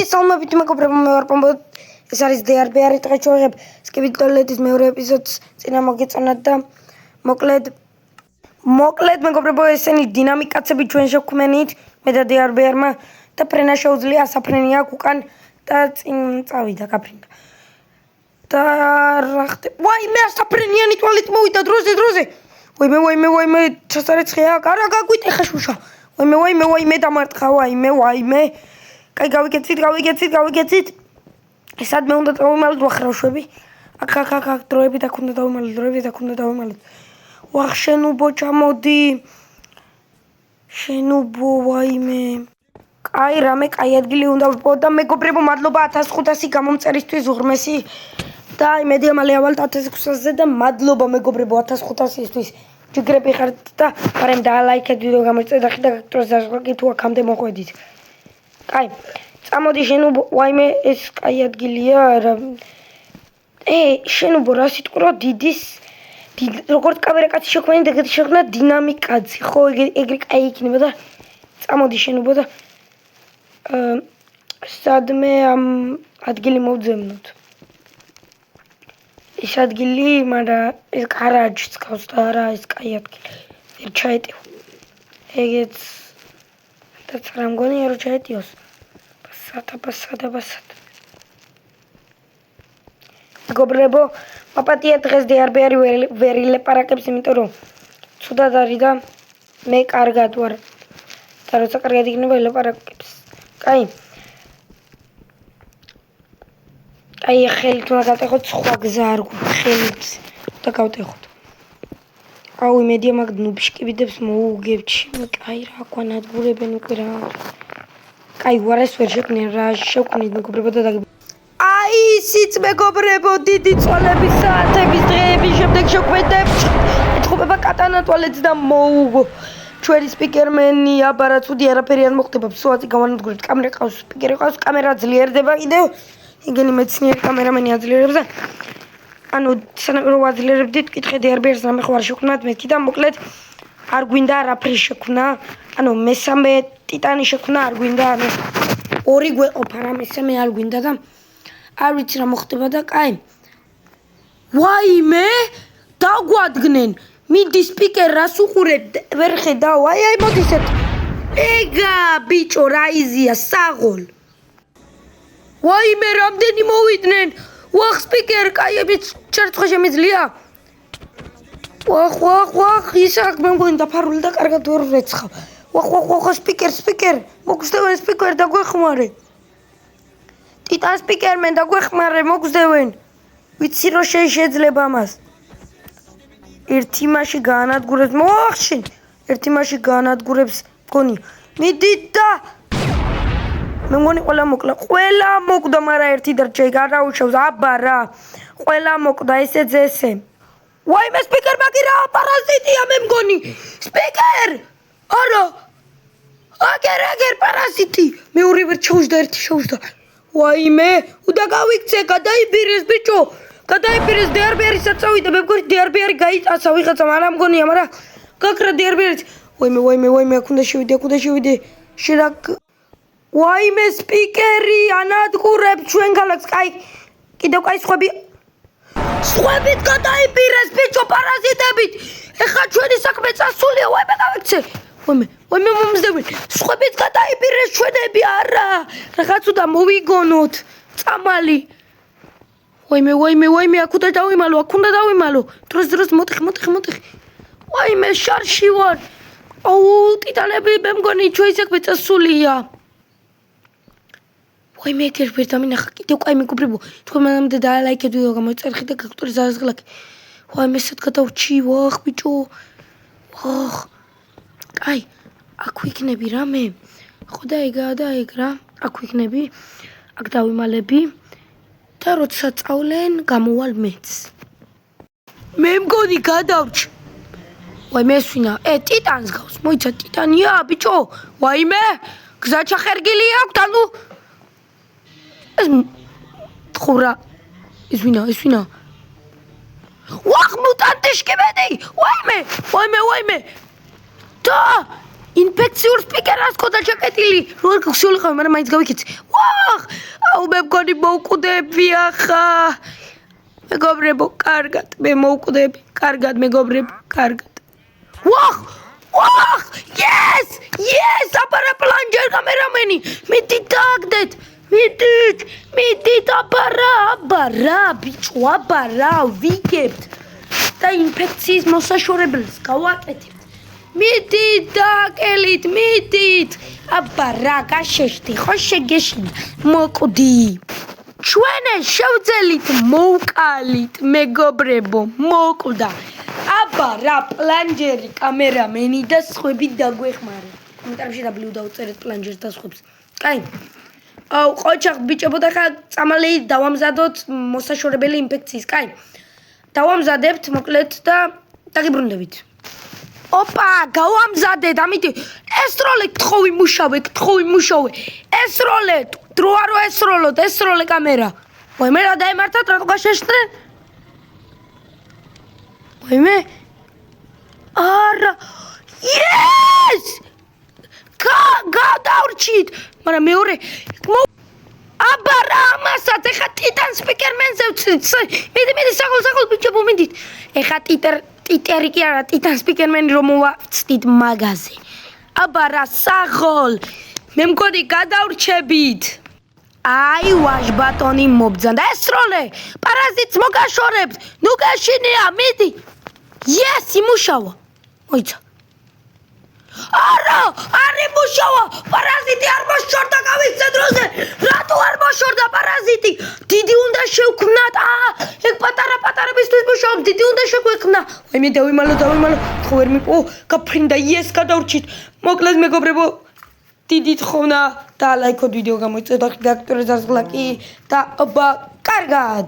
მოგესალმებით მეგობრებო, მე ვარ პომბო. ეს არის DRBR-ი. დღეს შევიღებ სკივიდოლეთის მეორე ეპიზოდს. წინა მოგეწონათ და მოკლედ მეგობრებო, ესენი დინამიკაცები ჩვენ შევქმნით, მე და DRBR-მა და ფრენა შეუძლია, საფრენი აქვს უკან და წინ წავიდა გაფრინდა. და რა ხდება? ვაიმე, საფრენიანი ტუალეტი მოვიდა დროზე. ვაიმე, ჩასარეცხია, არა გაგვიტე ხაშუშა. ვაიმე დამარტყა, ვაიმე. კაი, გავიგეცით. სადმე უნდა დავიმალოთ ვახრავშვები. აქ დროებით აქ უნდა დავიმალოთ. ვახ, შენუბო ჩამოდი. შენუბო, ვაიმე. კაი, რამე, კაი ადგილი უნდა ვიპოვო და მეგობრებო, მადლობა 1500 გამომწერისთვის უღრმესი. და იმედია მალე ავალთ 1600-ზე და მადლობა მეგობრებო 1500-ისთვის. ჯიგრები ხართ და მაგრამ დაალაიქეთ ვიდეო გამოიწვევთ და ხიდაკტროს დაშლა თუ აქამდე მოხვედით. კაი, წამოდი შენუბო, ვაიმე, ეს კაი ადგილია რა. შენუბო რა სიტყვა დიდის როგორც კამერაკაცი შექმნით, ეგეთი შექმნა დინამიკაცი, ხო, ეგრე კაი იქნება და წამოდი შენუბო და სადმე ამ ადგილი მოვძებნოთ. ეს ადგილი, მაგრამ ეს გარაჟიც გავს და არა ეს კაი ადგილი. ვერ ჩაეტიო. ეგეც და რა მგონია რომ ჩაეტიოს. ბასად. მეგობრებო, მაპატია დღეს DRBR-ი ვერ ილეპარაკებს, იმიტომ რომ ცუდად არის და მე კარგად ვარ. და როცა კარგად იქნება ილეპარაკებს. კაი. აი, ხელით უნდა გავტეხოთ, სხვა გზა არ გვაქვს, ხელით და გავტეხოთ. აუ, იმედია მაგ ნუბიშკივიდებს მოუგებთ. კაი, რა გვანადგურებენ უკვე რა. კაი, უარეს ვერ შექმნიან რა, შევქმნით მეგობრებო და აი, ისიც მეგობრებო, დიდი წვალების საათების დღეების შემდეგ შევქმნით ეჭხუბება კატანა ტუალეტს და მოუგო. ჩვენი სპიკერმენი აბარა ცუდი არაფერი არ მოხდება, სუათი გავანადგურებთ, კამერა ყავს, სპიკერი ყავს, კამერა ძლიერდება კიდევ. იგენი მეცნიერი კამერამენი აძლიერებს და ანუ სანამ რომ აძლიერებდით, კითხე DRBR-ს რამე ხო არ შექმნათ მეთქი და მოკლედ არ გვინდა არაფერი შექმნა. ანუ მესამე ტიტანი შექმნა არ გვინდა, ანუ ორი გვეყოფა რა, მესამე არ გვინდა და არ ვიცი რა მოხდება და კაი. ვაიმე, დაგვადგნენ. მიდი სპიკერ რას უყურებ? ვერ ხედავ. აი მოდისეთ. ეგა ბიჭო, რა იზია საღოლ. ვაიმე, რამდენი მოვიდნენ? ვახ, სპიკერ, კაიებით ჩერცხვა შემიძლია? ვახ, ისაკ მე მგონი დაფარული და კარგად ვერ ვეცხავ. ვახ, სპიკერ, მოგზდევენ სპიკერ დაგვეხმარე. ტიტან სპიკერმენ დაგვეხმარე, მოგზდევენ. ვიცი რომ შეიძლება ამას. ერთი მასში გაანადგურებს, მოახშენ. ერთი მასში გაანადგურებს, მგონი. მიდით და მე მგონი ყველა მოკვდა, მაგრამ ერთი დარჩა, არაუშავს, აბა რა. ყველა მოკვდა, ესე. ვაიმე, სპიკერ მაგი რა, პარაზიტია მე მგონი. სპიკერ! არა. აგერ პარაზიტი. მეორე ვერ ჩაუშდა, ერთი შეუშდა. ვაიმე, უნდა გავიქცე, გადაიბირეს ბიჭო. გადაიბირეს DRBR-ისაც წავიდა, მე მგონი DRBR-ი გაიტაცა ვიღაცამ, არა მგონია, მაგრამ გაქრა DRBR-იც. ვაიმე, აქ უნდა შევიდე. ვაიმე, სპიკერი ანადგურებს ჩვენ ქალაქს. კაი, კიდევ კაი სხვებით გადაიბირეს ბიჭო პარაზიტებით. ეხლა ჩვენი საქმე წასულია, ვაიმე გავიქცე. ვაიმე მომზდევენ. სხვებით გადაიბირეს ჩვენები, არა. რაღაც უნდა მოვიგონოთ. წამალი. ვაიმე, აქ უნდა დავიმალო. დროს მოტეხი. ვაიმე, შარში ვარ. აუ, ტიტანები მე მგონი ჩვენი საქმე წასულია. ვაიმე, ეგერ ვერ დამინახა კიდევ კაი მეგობრებო, თქვენ მანამდე დაალაიქეთ ვიდეო გამოიწერხი და გაქტორი ზარაზღლაკი. ვაიმე, სად გადავჭი, ვახ ბიჭო. ვახ. კაი, აქ ვიქნები რამე. ხო და ეგ რა. აქ ვიქნები. აქ დავიმალები და როცა წავლენ, გამოვალ მეც. მე მგონი გადავჭი. ვაიმე, ეს ვინა? ტიტანს გავს. მოიცა ტიტანია, ბიჭო. ვაიმე, გზა ჩახერგილი აქვს, ანუ ეს ხურა. ეს ვინა? ვახ, მუტანტი შკიბედი. ვაიმე. და ინფექციურ სპიკერას ყოდა ჩაკეტილი. როგორ გხსიულიყავი, მაგრამ მაინც გავიქეცი. ვახ! აუ მე მგონი მოვკვდები ახლა. მეგობრებო, კარგად, მე მოვკვდები. კარგად, მეგობრებო, კარგად. ვახ! ვახ! Yes! Yes! აბარა პლანჯერ კამერამენი. მიდით დააგდეთ. მიდით აბარა, ბიჭო, აბარა, ვიგებთ. და ინფექციის მოსაშორებლებს გავაკეთებთ. მიდით დააკელით, მიდით. აბარა, გაშეშდი, ხო შეგეშინი. მოკვდი. ჩვენ შევძელით, მოვკალით, მეგობრებო, მოკვდა. აბარა, პლანჯერი, კამერამენი და სხვები დაგვეხმარეთ. კომენტარებში დაბლიუ დაუწერეთ პლანჯერს და სხვებს. კაი. აუ, ყოჩახ ბიჭებო და ხა წამალი დავამზადოთ მოსაშორებელი ინფექციის. კაი. დავამზადებთ, მოკლედ და დაგიბრუნდებით. ოპა, გავამზადეთ, ამიტომ ესროლე, გთხოვი მუშავე. ესროლე, დრო არო ესროლოთ, ესროლე კამერა. ვაიმე, რა დაემართათ, რატო გაშეშდნენ? ვაიმე? არა. Yes! გადავრჩით, მაგრამ მეორე აბარა ამასაც ეხა ტიტან სპიკერმენზე ვცით. მიდი საღოლ ბიჭებო მიდით. ეხა ტიტერი კი არა, ტიტან სპიკერმენი რომ მოვაცდით მაგაზე. აბარა საღოლ. მე მგონი გადავრჩებით. აი ვაჟბატონი მობძანდა. ესროლე, პარაზიტს მოგაშორებთ. ნუ გაშინია, მიდი. Yes, იმუშავა. მოიცა. არა, არ იმუშავა. პარაზიტი არ მოშორდა გავიცე დროზე. რატო არ მოშორდა პარაზიტი? დიდი უნდა შევქმნათ. ეგ პატარებისთვის მუშაობს, დიდი უნდა შეგვექმნა. ვაიმე, დავიმალო. ხო ვერ მიყო, გაფრინდა. Yes, გადავრჩით. მოკლედ მეგობრებო, დიდი თხოვნა და ლაიქოთ ვიდეო გამოიწვევთ, გაქტორეს დარსგლა კი და აბა, კარგად.